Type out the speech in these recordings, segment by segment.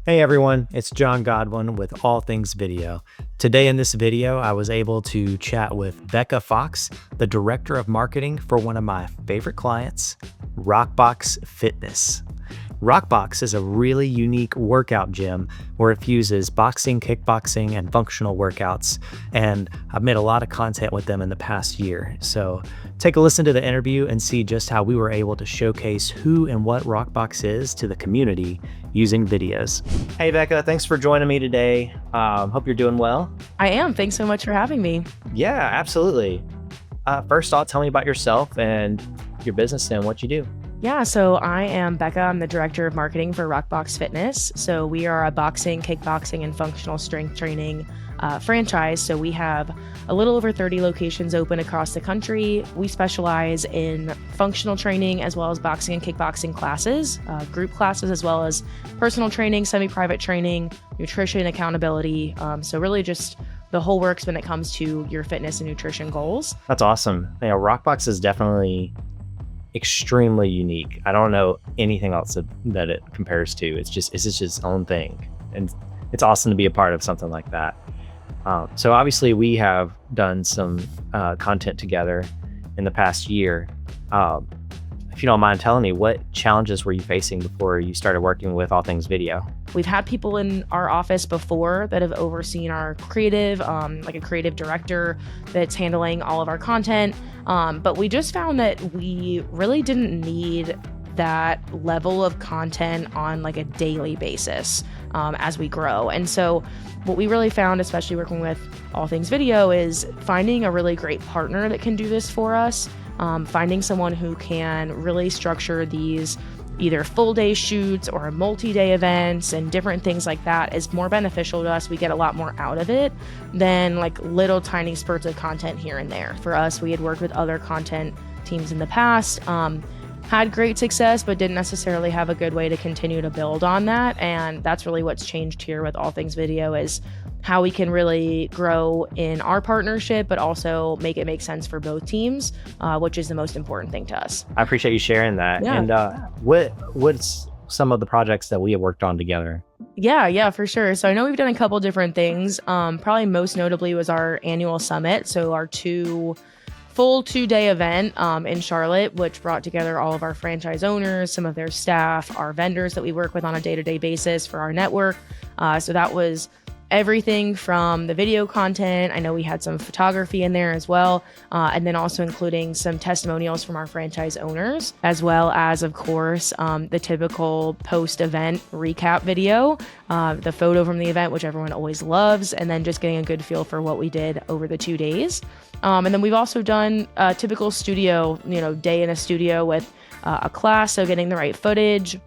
Hey everyone, it's John Godwin with All Things Video. Today in this video, I was able to chat with Becca Fox, the Director of Marketing for one of my favorite clients, RockBox Fitness. RockBox is a really unique workout gym where it fuses boxing, kickboxing, and functional workouts, and I've made a lot of content with them in the past year. So take a listen to the interview and see just how we were able to showcase who and what RockBox is to the community using videos. Hey Becca, thanks for joining me today. Hope you're doing well. I am. Thanks so much for having me. Yeah, absolutely. First off, tell me about yourself and your business and what you do. Yeah, so I am Becca. I'm the Director of Marketing for RockBox Fitness. So we are a boxing, kickboxing, and functional strength training franchise. So we have a little over 30 locations open across the country. We specialize in functional training as well as boxing and kickboxing classes, group classes, as well as personal training, semi-private training, nutrition, accountability. So really just the whole works when it comes to your fitness and nutrition goals. That's awesome. Yeah, RockBox is definitely extremely unique. I don't know anything else that it compares to. It's just its own thing, and it's awesome to be a part of something like that. So obviously we have done some content together in the past year. If you don't mind telling me, what challenges were you facing before you started working with All Things Video? We've had people in our office before that have overseen our creative, like a creative director that's handling all of our content. But we just found that we really didn't need that level of content on like a daily basis as we grow. And so what we really found, especially working with All Things Video, is finding a really great partner that can do this for us. Finding someone who can really structure these either full day shoots or multi-day events and different things like that is more beneficial to us. We get a lot more out of it than like little tiny spurts of content here and there. For us, we had worked with other content teams in the past, had great success, but didn't necessarily have a good way to continue to build on that. And that's really what's changed here with All Things Video, is how we can really grow in our partnership, but also make it make sense for both teams, which is the most important thing to us. I appreciate you sharing that. Yeah. And what's some of the projects that we have worked on together? Yeah, for sure. So I know we've done a couple different things. Probably most notably was our annual summit. So our full 2-day event in Charlotte, which brought together all of our franchise owners, some of their staff, our vendors that we work with on a day-to-day basis for our network. So that was everything from the video content. I know we had some photography in there as well, and then also including some testimonials from our franchise owners, as well as, of course, the typical post-event recap video, the photo from the event, which everyone always loves, and then just getting a good feel for what we did over the 2 days. And then we've also done a typical studio, day in a studio with a class, so getting the right footage,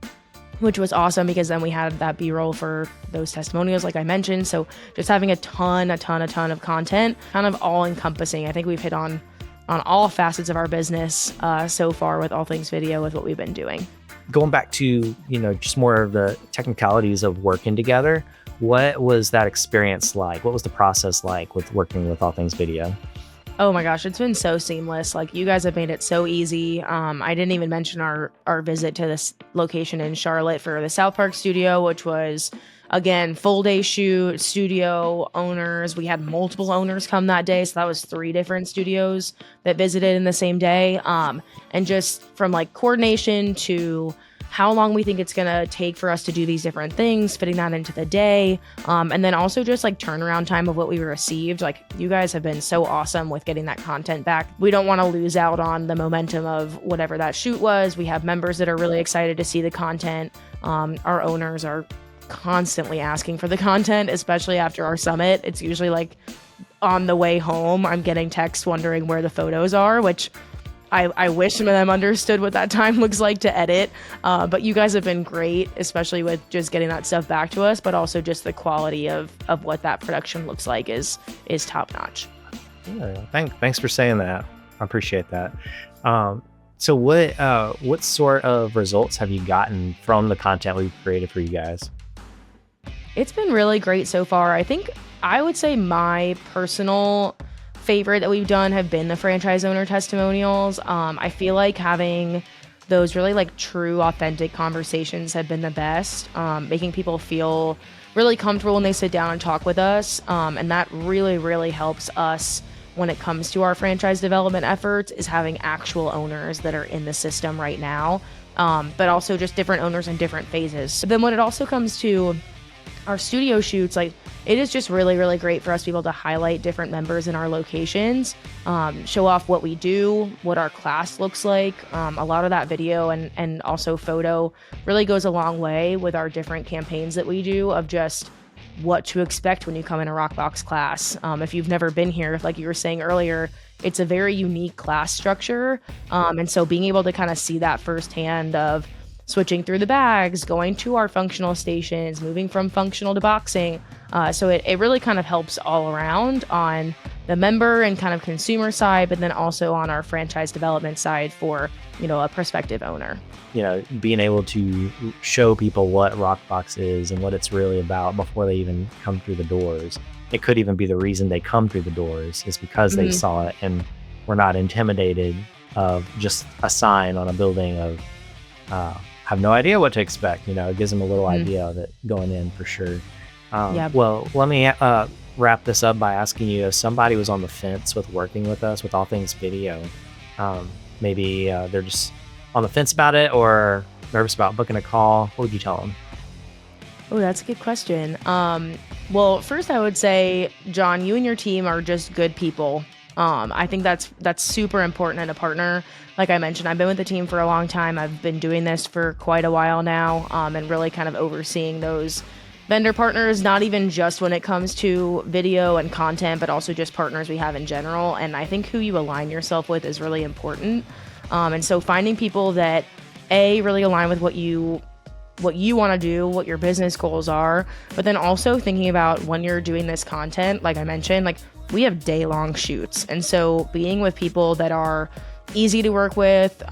which was awesome because then we had that B-roll for those testimonials, like I mentioned. So just having a ton of content, kind of all encompassing. I think we've hit on all facets of our business so far with All Things Video with what we've been doing. Going back to, just more of the technicalities of working together, what was that experience like? What was the process like with working with All Things Video? Oh my gosh, it's been so seamless. Like, you guys have made it so easy. I didn't even mention our visit to this location in Charlotte for the South Park studio, which was, again, full day shoot, studio owners. We had multiple owners come that day. So that was 3 different studios that visited in the same day. And just from like coordination to how long we think it's going to take for us to do these different things, fitting that into the day. And then also just like turnaround time of what we received. Like, you guys have been so awesome with getting that content back. We don't want to lose out on the momentum of whatever that shoot was. We have members that are really excited to see the content. Our owners are constantly asking for the content, especially after our summit. It's usually like on the way home, I'm getting texts wondering where the photos are, which I wish some of them understood what that time looks like to edit, but you guys have been great, especially with just getting that stuff back to us, but also just the quality of what that production looks like is top notch. Yeah, thanks for saying that. I appreciate that. So what sort of results have you gotten from the content we've created for you guys? It's been really great so far. I would say my personal favorite that we've done have been the franchise owner testimonials. I feel like having those really like true, authentic conversations have been the best, making people feel really comfortable when they sit down and talk with us. And that really, really helps us when it comes to our franchise development efforts, is having actual owners that are in the system right now, but also just different owners in different phases. But then when it also comes to our studio shoots, like, it is just really, really great for us to be able to highlight different members in our locations, show off what we do, what our class looks like. A lot of that video and also photo really goes a long way with our different campaigns that we do, of just what to expect when you come in a RockBox class. If you've never been here, like you were saying earlier, it's a very unique class structure. And so being able to kind of see that firsthand, of switching through the bags, going to our functional stations, moving from functional to boxing. So it really kind of helps all around on the member and kind of consumer side, but then also on our franchise development side for, a prospective owner. Being able to show people what RockBox is and what it's really about before they even come through the doors. It could even be the reason they come through the doors is because they saw it and were not intimidated of just a sign on a building of, have no idea what to expect. It gives them a little idea of it going in for sure. Well, let me wrap this up by asking you, if somebody was on the fence with working with us with all things video, maybe they're just on the fence about it or nervous about booking a call, what would you tell them? Oh, that's a good question. Well, first I would say, John, you and your team are just good people. I think that's super important in a partner. Like I mentioned, I've been with the team for a long time. I've been doing this for quite a while now, and really kind of overseeing those vendor partners, not even just when it comes to video and content, but also just partners we have in general. And I think who you align yourself with is really important. And so finding people that really align with what you want to do, what your business goals are, but then also thinking about when you're doing this content, like I mentioned, like, we have day-long shoots. And so being with people that are easy to work with,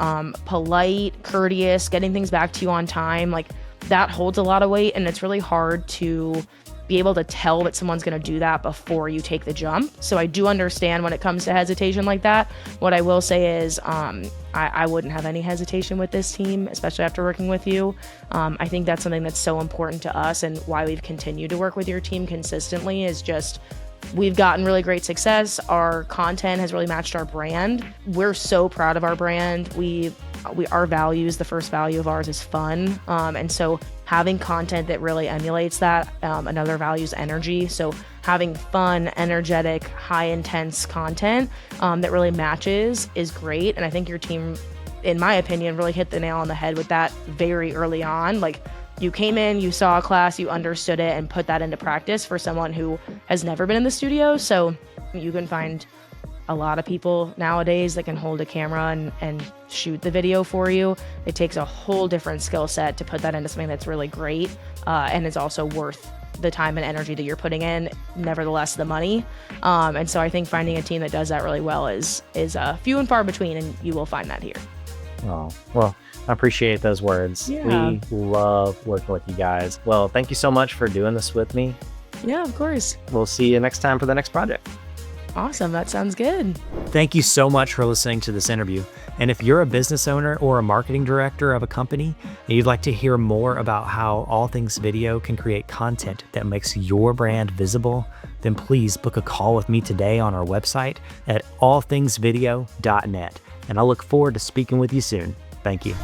polite, courteous, getting things back to you on time, like, that holds a lot of weight. And it's really hard to be able to tell that someone's going to do that before you take the jump. So I do understand when it comes to hesitation like that. What I will say is, I wouldn't have any hesitation with this team, especially after working with you. I think that's something that's so important to us, and why we've continued to work with your team consistently is just, we've gotten really great success. Our content has really matched our brand. We're so proud of our brand. Our values, the first value of ours is fun. And so having content that really emulates that, another value is energy. So having fun, energetic, high intense content that really matches is great. And I think your team, in my opinion, really hit the nail on the head with that very early on. Like, you came in, you saw a class, you understood it, and put that into practice for someone who has never been in the studio. So you can find a lot of people nowadays that can hold a camera and shoot the video for you. It takes a whole different skill set to put that into something that's really great, and is also worth the time and energy that you're putting in, nevertheless the money. And so I think finding a team that does that really well is few and far between, and you will find that here. Oh, well, I appreciate those words. Yeah. We love working with you guys. Well, thank you so much for doing this with me. Yeah, of course. We'll see you next time for the next project. Awesome. That sounds good. Thank you so much for listening to this interview. And if you're a business owner or a marketing director of a company and you'd like to hear more about how All Things Video can create content that makes your brand visible, then please book a call with me today on our website at allthingsvideo.net. And I look forward to speaking with you soon. Thank you.